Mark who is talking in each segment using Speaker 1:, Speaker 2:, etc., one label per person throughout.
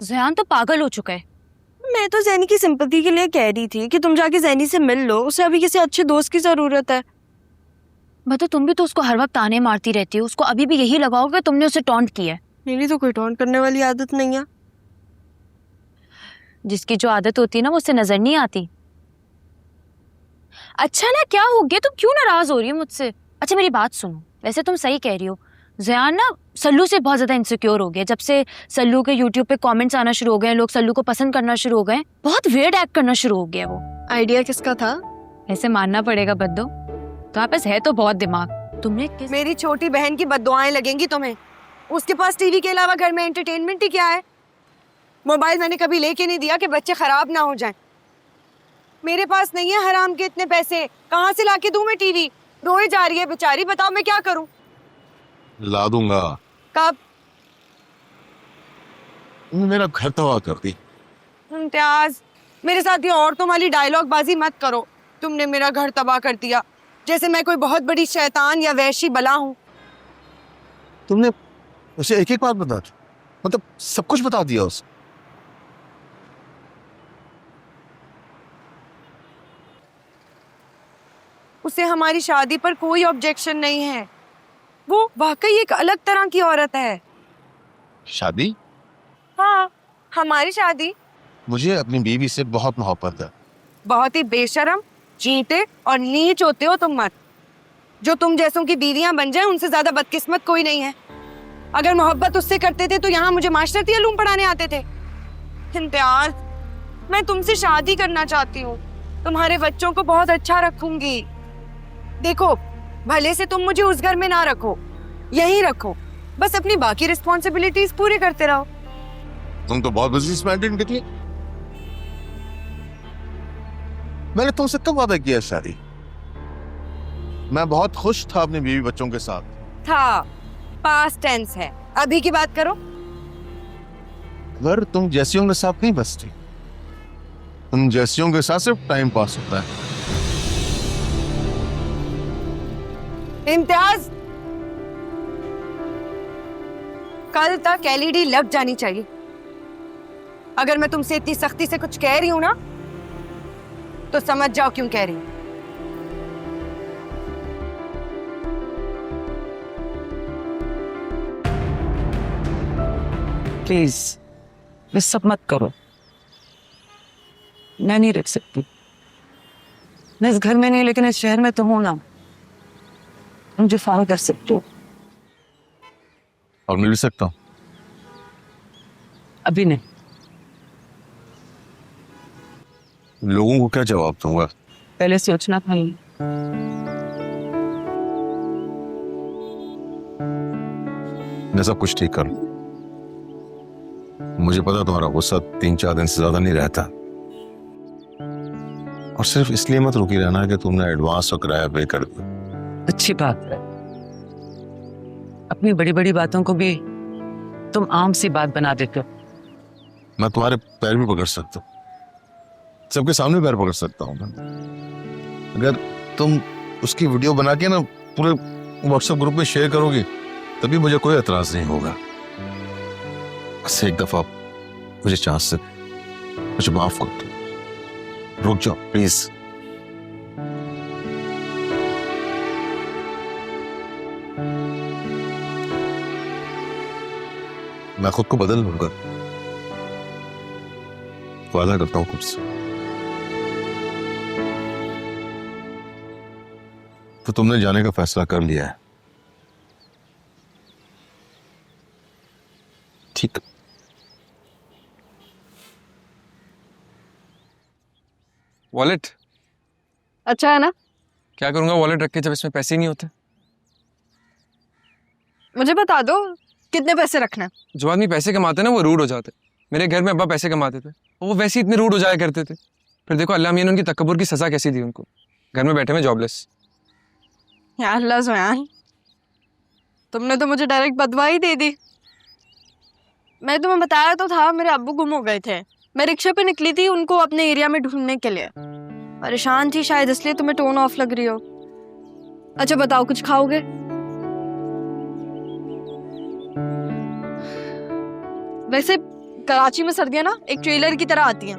Speaker 1: ज़यान तो पागल हो चुका है।
Speaker 2: मैं तो जैनी की सिंपैथी के लिए कह रही थी कि तुम जाके जैनी से मिल लो, उसे अभी किसी अच्छे दोस्त की जरूरत है।
Speaker 1: मतलब तुम भी तो उसको हर वक्त ताने मारती रहती हो, उसको अभी भी यही लगाओगे तुमने उसे टॉन्ट किया है।
Speaker 2: मेरी तो कोई टॉन्ट करने वाली आदत नहीं है।
Speaker 1: जिसकी जो आदत होती है ना वो उससे नजर नहीं आती। अच्छा ना, क्या हो गया, तुम क्यों नाराज हो रही हो मुझसे? अच्छा मेरी बात सुनो, वैसे तुम सही कह रही हो, ज़यान ना सल्लू से बहुत ज्यादा इनसिक्योर हो गया। जब से सल्लू के यूट्यूब पे कमेंट्स आना शुरू हो गए, लोग सल्लू को पसंद करना शुरू हो गए, बहुत वियर्ड एक्ट करना शुरू हो गया वो।
Speaker 2: आइडिया किसका था?
Speaker 1: ऐसे मानना पड़ेगा बद्दो, तुम्हारे पास है तो बहुत दिमाग। तुमने
Speaker 2: मेरी छोटी बहन की बद्दुआएं लगेंगी तुम्हें। उसके पास टीवी के अलावा घर में एंटरटेनमेंट ही क्या है? मोबाइल मैंने कभी लेके नहीं दिया कि बच्चे खराब ना हो जाएं। मेरे पास नहीं है हराम के इतने पैसे, कहाँ से लाके दूं मैं टीवी? रोए जा रही है बेचारी, बताओ मैं क्या करूं?
Speaker 3: ला दूंगा।
Speaker 2: कब?
Speaker 3: मेरा घर तबाह कर दी।
Speaker 2: इम्तियाज, मेरे साथ ये औरतों वाली डायलॉग बाजी मत करो। तुमने मेरा घर तबाह कर दिया, जैसे मैं कोई बहुत बड़ी शैतान या वैशी बला हूँ।
Speaker 3: तुमने उसे एक एक बात बता दी, मतलब सब कुछ बता दिया उसे।
Speaker 2: उसे हमारी शादी पर कोई ऑब्जेक्शन नहीं है। वो वाकई एक अलग तरह की औरत है।
Speaker 3: शादी?
Speaker 2: हाँ, हमारी शादी।
Speaker 3: मुझे अपनी बीवी से बहुत मोहब्बत है।
Speaker 2: बहुत ही बेशरम, चींटे और नीच होते हो तुम मत। जो तुम जैसों की बीवियां बन जाए उनसे ज्यादा बदकिस्मत कोई नहीं है। अगर मोहब्बत उससे करते थे तो यहाँ मुझे माशरती उलूम पढ़ाने आते थे। इम्तियाज, मैं तुमसे शादी करना चाहती हूँ, तुम्हारे बच्चों को बहुत अच्छा रखूंगी। देखो, भले से तुम मुझे उस घर में ना रखो, यहीं रखो, बस अपनी बाकी रिस्पॉन्सिबिलिटीज पूरी करते रहो।
Speaker 3: तुम तो बहुत बिजनेस माइंडेड निकली। मैंने तुमसे कब वादा किया शादी? मैं बहुत खुश था अपनी बीवी बच्चों के साथ।
Speaker 2: था, पास्ट टेंस है, अभी की बात करो।
Speaker 3: अगर तुम जैसियों के साथ नहीं बसती, तुम जैसियों के साथ सिर्फ टाइम पास होता है।
Speaker 2: इम्तियाज, कल तक एलईडी लग जानी चाहिए। अगर मैं तुमसे इतनी सख्ती से कुछ कह रही हूं ना, तो समझ जाओ क्यों कह रही हूं।
Speaker 4: प्लीज ये सब मत करो, मैं नहीं रख सकती। मैं इस घर में नहीं, लेकिन इस शहर में तो हूं ना, मुझे फोन कर सकते हो।
Speaker 3: और मिल भी सकता हूँ?
Speaker 4: अभी नहीं।
Speaker 3: लोगों को क्या जवाब दूंगा?
Speaker 4: पहले सोचना था।
Speaker 3: मैं सब कुछ ठीक करूं। मुझे पता तुम्हारा गुस्सा 3-4 दिन से ज्यादा नहीं रहता, और सिर्फ इसलिए मत रुकी रहना कि तुमने एडवांस और किराया पे कर दिया।
Speaker 4: अच्छी बात है, अपनी बड़ी बड़ी बातों को भी तुम आम सी बात बना देते हो।
Speaker 3: मैं तुम्हारे पैर भी पकड़ सकता हूँ, सबके सामने पैर पकड़ सकता हूँ। अगर तुम उसकी वीडियो बना के ना पूरे व्हाट्सएप ग्रुप में शेयर करोगी, तभी मुझे कोई एतराज नहीं होगा। बस एक दफा मुझे चांस दे, मुझे माफ कर दो। रुक जाओ प्लीज। मैं खुद को बदल लूंगा, वादा करता हूं खुद से। तो तुमने जाने का फैसला कर लिया है, ठीक?
Speaker 5: वॉलेट
Speaker 2: अच्छा है ना?
Speaker 5: क्या करूंगा वॉलेट रख के जब इसमें पैसे ही नहीं होते?
Speaker 2: मुझे बता दो कितने पैसे रखना है।
Speaker 5: जो आदमी पैसे कमाते ना वो रूड हो जाते। मेरे घर में अब्बा पैसे कमाते थे, वो वैसे ही इतने रूड हो जाया करते थे। फिर देखो अल्लाह मियां ने उनकी तकब्बुर की सजा कैसी दी उनको, घर में बैठे में जॉबलेस।
Speaker 2: यार अल्लाह ज़यान, तुमने तो मुझे डायरेक्ट बदवा ही दे दी। मैं तुम्हें बताया तो था, मेरे अब्बू गुम हो गए थे। मैं रिक्शा पे निकली थी उनको अपने एरिया में ढूंढने के लिए। परेशान थी शायद, इसलिए तुम्हें टोन ऑफ लग रही हो। अच्छा बताओ, कुछ खाओगे? वैसे
Speaker 6: कराची में सर्दियां ना एक ट्रेलर की तरह आती हैं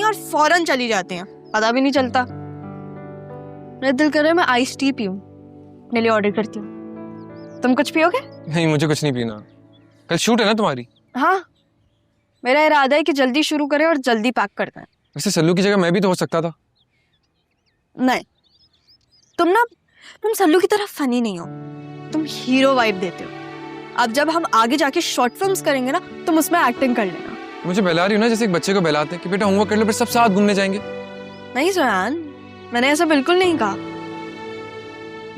Speaker 6: और फौरन चली जाती हैं, पता भी नहीं चलता। मेरा दिल कर रहा है मैं आइस टी पीऊं, मेरे लिए ऑर्डर करती हूँ। तुम कुछ पियोगे?
Speaker 5: नहीं, मुझे कुछ नहीं पीना। कल शूट है ना तुम्हारी?
Speaker 6: हाँ, मेरा इरादा है कि जल्दी शुरू करें और जल्दी पैक कर दें।
Speaker 5: वैसे सल्लू की जगह मैं भी तो हो सकता था।
Speaker 6: नहीं, तुम सल्लू की तरह फनी नहीं हो, तुम हीरो वाइब देते हो। अब जब हम आगे जाके शॉर्ट फिल्म्स करेंगे ना, तुम उसमें एक्टिंग कर लेना।
Speaker 5: मुझे बहला रही हो ना, जैसे एक बच्चे को बहलाते हैं कि बेटा होमवर्क कर लो, फिर सब साथ घूमने जाएंगे।
Speaker 6: नहीं ज़यान, मैंने ऐसा बिल्कुल नहीं कहा।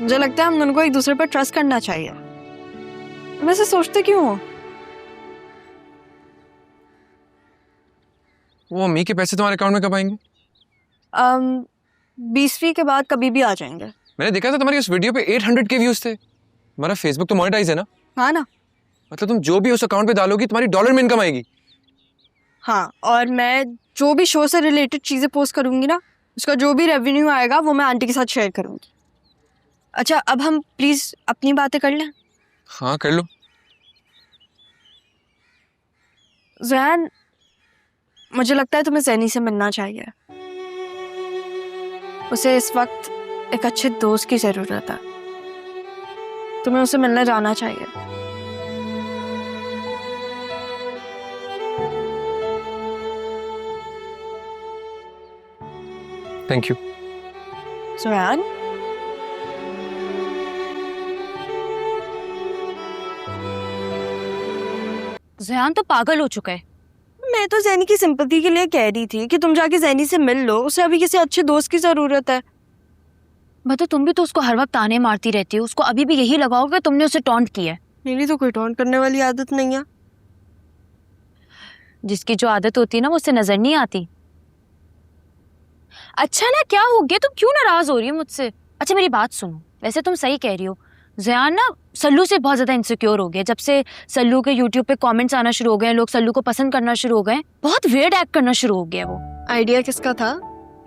Speaker 6: मुझे लगता है हम दोनों को एक दूसरे पर ट्रस्ट करना चाहिए। तुम ऐसे सोचते क्यों हो?
Speaker 5: वो अम्मी के पैसे तुम्हारे अकाउंट में कब आएंगे?
Speaker 6: 20वीं के बाद कभी भी आ जाएंगे।
Speaker 5: मैंने देखा था तुम्हारी उस वीडियो पे 800 के व्यूज थे। तुम्हारा फेसबुक तो मोनेटाइज है ना?
Speaker 6: हाँ ना।
Speaker 5: मतलब तुम जो भी उस अकाउंट पे डालोगी तुम्हारी डॉलर में इनकम आएगी।
Speaker 6: हाँ, और मैं जो भी शो से रिलेटेड चीज़ें पोस्ट करूंगी ना, उसका जो भी रेवेन्यू आएगा वो मैं आंटी के साथ शेयर करूंगी। अच्छा, अब हम प्लीज अपनी बातें कर लें।
Speaker 5: हाँ कर लो।
Speaker 6: ज़यान, मुझे लगता है तुम्हें ज़ैनी से मिलना चाहिए। उसे इस वक्त एक अच्छे दोस्त की जरूरत है। तुम्हें उसे मिलने जाना चाहिए।
Speaker 5: Thank you.
Speaker 6: ज़यान,
Speaker 1: ज़यान तो पागल हो चुका है।
Speaker 6: मैं तो ज़ैनी की सिंपैथी के लिए कह रही थी कि तुम जाके ज़ैनी से मिल लो, उसे अभी किसी अच्छे दोस्त की जरूरत है।
Speaker 1: मतलब तुम भी तो उसको हर वक्त ताने मारती रहती हो, उसको अभी भी यही लगाओगे तुमने उसे टॉन्ट किया है।
Speaker 6: मेरी तो कोई टॉन्ट करने वाली आदत नहीं है।
Speaker 1: जिसकी जो आदत होती है ना वो उससे नजर नहीं आती। अच्छा ना, क्या हो गया, तुम क्यों नाराज हो रही हो मुझसे? अच्छा मेरी बात सुनो, वैसे तुम सही कह रही हो। ज़यान ना सल्लू से बहुत ज्यादा इनसिक्योर हो गया। जब से सल्लू के यूट्यूब पे कमेंट्स आना शुरू हो गए, लोग सल्लू को पसंद करना शुरू हो गए, बहुत वियर्ड एक्ट करना शुरू हो गया वो।
Speaker 6: आइडिया किसका था?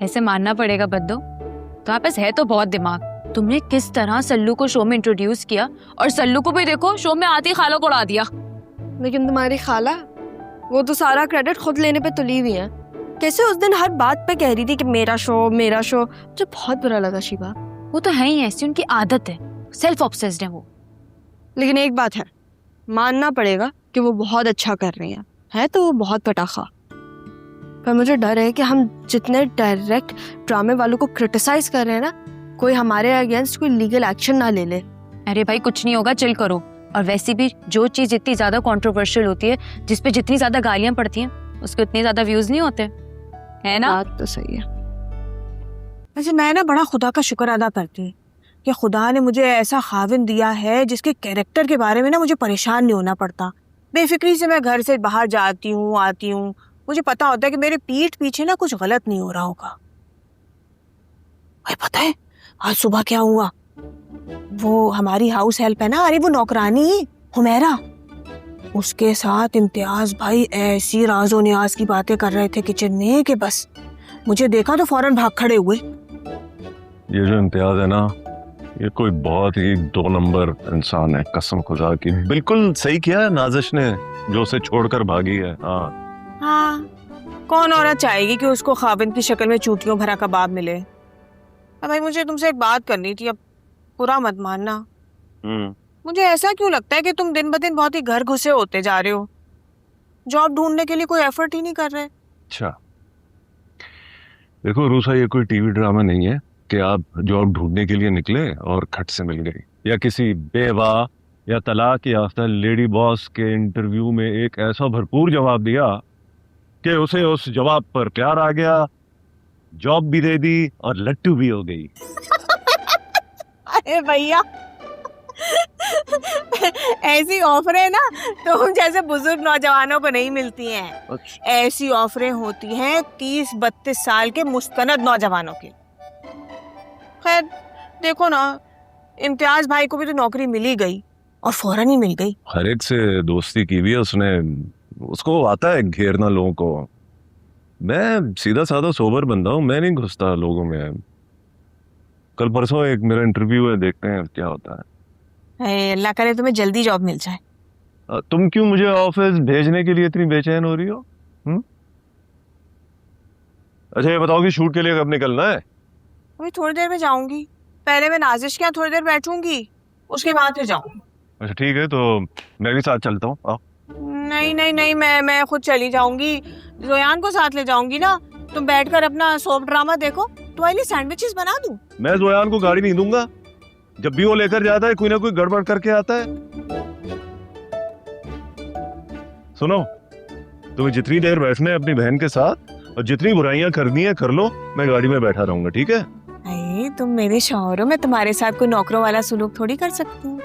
Speaker 1: ऐसे मानना पड़ेगा बद्दो, तुम्हारे पास है तो बहुत दिमाग। तुमने किस तरह सल्लू को शो में इंट्रोड्यूस किया, और सल्लू को भी देखो शो में आती खालों को उड़ा दिया।
Speaker 6: लेकिन तुम्हारी खाला, वो तो सारा क्रेडिट खुद लेने पे तुली हुई है। कैसे उस दिन हर बात पे कह रही थी कि मेरा शो मेरा शो। मुझे बहुत बुरा लगा शिवा।
Speaker 1: वो तो है ही ऐसी, उनकी आदत है, सेल्फ ऑब्सेस्ड है वो।
Speaker 6: लेकिन एक बात है, मानना पड़ेगा कि वो बहुत अच्छा कर रही है तो वो बहुत पटाखा। पर मुझे डर है कि हम जितने डायरेक्ट ड्रामे वालों को क्रिटिसाइज कर रहे हैं ना, कोई हमारे अगेंस्ट कोई लीगल एक्शन ना ले ले।
Speaker 1: अरे भाई कुछ नहीं होगा, चिल करो। और वैसे भी जो चीज जितनी ज्यादा कंट्रोवर्शियल होती है, जिसपे जितनी ज्यादा गालियां पड़ती हैं, उसके उतने ज्यादा व्यूज नहीं होते, है ना?
Speaker 6: बात तो सही है।
Speaker 4: वैसे मैं ना बड़ा खुदा का शुक्र अदा करती हूँ कि खुदा ने मुझे ऐसा खाविन दिया है जिसके कैरेक्टर के बारे में ना मुझे परेशान नहीं होना पड़ता। बेफिक्री से मैं घर से बाहर जाती हूँ, आती हूँ, मुझे पता होता है कि मेरे पीठ पीछे ना कुछ गलत नहीं हो रहा होगा। भाई पता है आज सुबह क्या हुआ? वो हमारी हाउस हेल्प है ना, अरे वो नौकरानी हुमैरा, उसके साथ इम्तियाज भाई ऐसी राजो न्याज की बातें कर रहे थे किचन में कि बस मुझे देखा तो फौरन भाग खड़े हुए।
Speaker 3: ये जो इम्तियाज है ना, ये कोई बहुत ही 2 नंबर इंसान है, कसम खुदा की। बिल्कुल सही किया है नाजिश ने जो उसे छोड़कर भागी है।
Speaker 4: हाँ, कौन औरत चाहेगी कि उसको खाविन की शक्ल में चूटियों भरा कबाब मिले? अब भाई मुझे तुमसे एक बात करनी थी, अब बुरा मत मानना। मुझे ऐसा क्यों लगता है कि तुम दिन ब दिन बहुत ही घर घुसे होते जा रहे हो, जॉब ढूंढने के लिए कोई एफर्ट ही नहीं कर रहे।
Speaker 3: अच्छा देखो रूसा, ये कोई टीवी ड्रामा नहीं है कि आप जॉब ढूंढने के लिए निकले और खट से मिल गई, या किसी बेवा या तलाक याफ्ता लेडी बॉस के इंटरव्यू में एक ऐसा भरपूर जवाब दिया कि उसे उस जवाब पर प्यार आ गया, जॉब भी दे दी और लट्टू भी हो गई।
Speaker 4: अरे भैया ऐसी ऑफरें ना तुम जैसे बुजुर्ग नौजवानों को नहीं मिलती हैं। ऐसी ऑफरें होती हैं 30-32 साल के मुस्तनद नौजवानों की। खैर देखो ना, इम्तियाज भाई को भी तो नौकरी मिल ही गई और फौरन ही मिल गई।
Speaker 3: हर एक से दोस्ती की भी है उसने, उसको आता है घेरना लोगों को। मैं सीधा साधा सोबर बंदा हूँ, मैं नहीं घुसता लोगों में। कल परसों एक मेरा इंटरव्यू है, देखते हैं क्या होता है।
Speaker 4: अल्लाह करे तुम्हें जल्दी जॉब मिल जाए।
Speaker 7: तुम क्यों मुझे ऑफिस भेजने के लिए इतनी बेचैन हो रही हो? अच्छा ये बताओ कि शूट के लिए कब निकलना है?
Speaker 4: अभी थोड़ी देर में जाऊंगी, पहले मैं नाजिश के यहाँ थोड़ी देर बैठूंगी, उसके बाद फिर जाऊंगी।
Speaker 7: अच्छा ठीक है, तो मैं भी साथ चलता हूँ। आओ।
Speaker 4: नहीं नहीं नहीं, मैं खुद चली जाऊंगी, जोयान को साथ ले जाऊंगी ना। तुम बैठकर अपना सोप ड्रामा देखो, तुम्हारे लिए सैंडविचेस बना दूं।
Speaker 7: मैं जोयान को गाड़ी नहीं दूंगा, जब भी वो लेकर जाता है कोई ना कोई गड़बड़ करके आता है। सुनो, तुम्हें जितनी देर बैठना है अपनी बहन के साथ और जितनी बुराइयां करनी है कर लो, मैं गाड़ी में बैठा रहूंगा, ठीक है?
Speaker 4: अरे तुम मेरे शौहर हो, मैं तुम्हारे साथ कोई नौकरों वाला सुलूक थोड़ी कर सकती हूँ।